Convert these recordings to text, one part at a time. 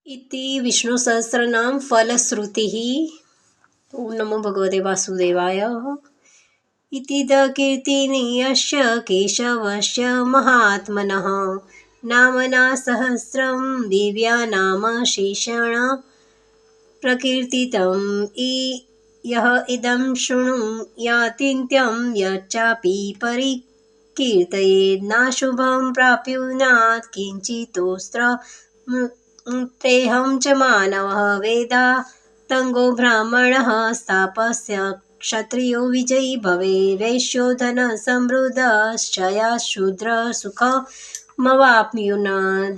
इति विष्णुसहस्रनाम फलश्रुतिः। ओम नमो भगवते वासुदेवाय। इति द कीर्तिनीयस्य केशवस्य महात्मनः नामना सहस्रं दिव्या नाम शेषेण प्रकीर्तितम्। यः इदं शृणुयातीन्त्यं यच्चापि परिकीर्तयेत् नाशुभं प्राप्नुयात् किञ्चितोऽस्त्र तेऽहं च मानवः वेदान्तज्ञो ब्राह्मणः तापस्य क्षत्रियो विजयी भवेत् वैश्यो धनसमृद्धश्च शूद्रः सुखमवाप्नुयात्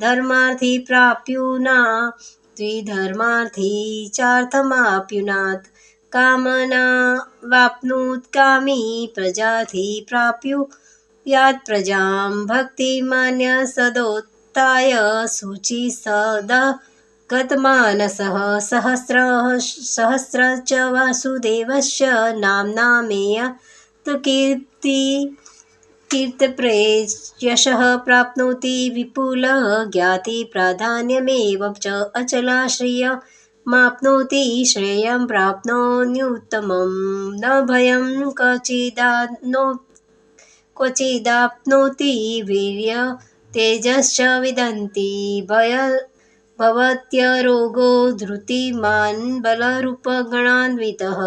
धर्मार्थी प्राप्नुयात् द्विधर्मार्थी चार्थमाप्नुयात् कामनावाप्नुयात् कामी प्रजार्थी प्राप्नुयात् प्रजां भक्तिमान्यः सदोत्थाय शुचिसदगतमानसः सहस्र च वासुदेवस्य नाम्नामेयत् कीर्तिप्रयशः प्राप्नोति विपुलः ज्ञातिप्राधान्यमेव च अचलाश्रियमाप्नोति श्रेयं प्राप्नोत्युत्तमं न भयं क्वचिदाप्नोति वीर्य तेजश्च विदन्ति भवत्यरोगो धृतिमान् बलरूपगणान्वितः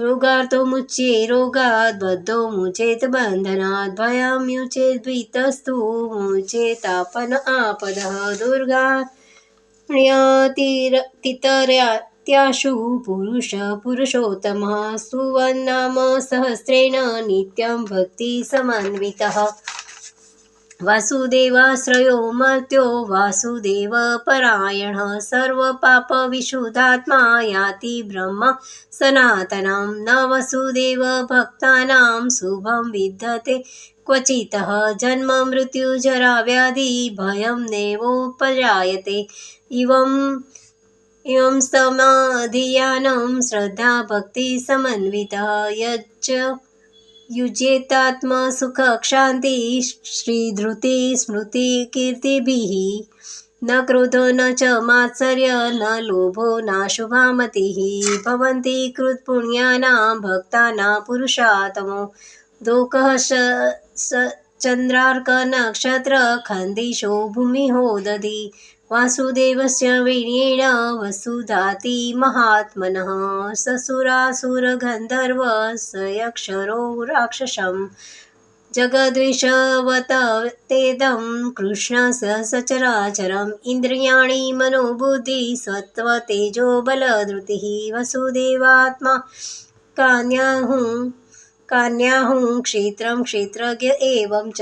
रोगार्तो मुच्ये रोगात् बद्धो मुचेत बन्धनात् भयं मुचेत् भीतस्तु मुचेतापन आपदः दुर्गाण्यतितर्यात्याशु पुरुषोत्तमः सुवन्नाम सहस्रेण नित्यं भक्तिसमन्वितः वासुदेवाश्रयो मर्त्यो वासुदेवपरायणः सर्वपापविशुद्धात्मा याति ब्रह्म सनातनं न वसुदेवभक्तानां शुभं विद्यते क्वचितः जन्म मृत्युजराव्याधि भयं नैवोपजायते इमं समाधियानं श्रद्धा भक्तिसमन्वितः यच्च युज्येतात्मसुखक्षान्ति श्रीधृति स्मृतिकीर्तिभिः न क्रोधो न च मात्सर्य न लोभो नाशुभा मतिः भवन्ति कृतपुण्यानां भक्तानां पुरुषोत्तमो दोकः चन्द्रार्कनक्षत्रखण्डिशो भूमिहो दधि वासुदेवस्य वीर्येण वसुधाति महात्मनः ससुरासुरगन्धर्व स यक्षरो राक्षसं जगद्विषवततेदं कृष्णस्य सचराचरम् इन्द्रियाणि मनोबुद्धि सत्त्वतेजो बलधृतिः वसुदेवात्मा कान्याहुं क्षेत्रं क्षेत्रज्ञ एवं च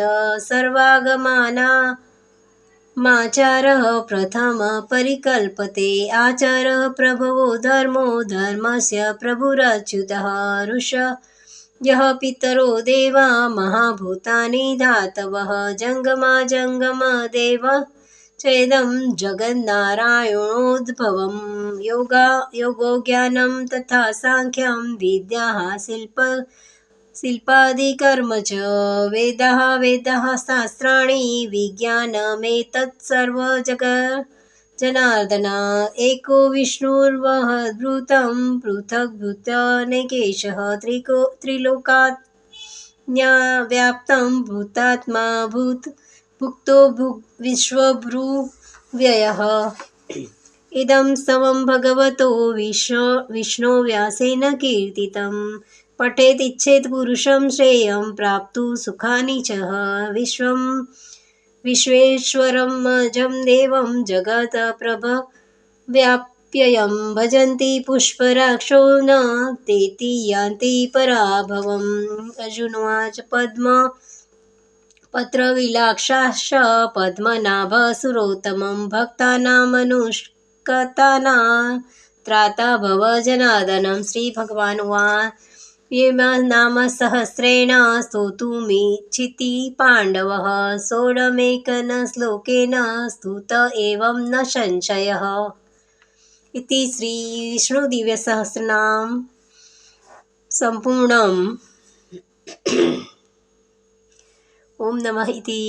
सर्वागमानामाचारः प्रथम परिकल्पते आचारः प्रभवो धर्मो धर्मस्य प्रभुरच्युतः ऋषयः पितरो देवा महाभूतानि धातवः जङ्गमदेव चेदं जगन्नारायणोद्भवं योगो ज्ञानं तथा साङ्ख्यं विद्याः शिल्पादिकर्म च वेदाः शास्त्राणि विज्ञानमेतत् सर्वजगज्जनार्दन एको विष्णुर्वहद्भूतं पृथग्भूतनेकेशः त्रिलोकात्व्याप्तं भूतात्मा भुक्तो विश्वभृव्ययः इदं समं भगवतो विष्णोव्यासेन कीर्तितं पठेदिच्छेत् पुरुषं श्रेयं प्राप्तुं सुखानि च विश्वेश्वरमजं देवं जगत्प्रभव्याप्ययं भजन्ति पुष्पराक्षो न तेति यान्ति पराभवम् अर्जुनोवाच पत्रविलाक्षाश्च पद्मनाभसुरोत्तमं भक्तानामनुष्कतानां त्राता भव जनार्दनं श्रीभगवानुवाच नाम सहस्रेण स्तोतुमिच्छति पाण्डवः षोडशेकं श्लोकेन स्तुत एवं न संशयः। इति श्रीविष्णुदिव्यसहस्रनाम सम्पूर्णम्। ओम नमः इति।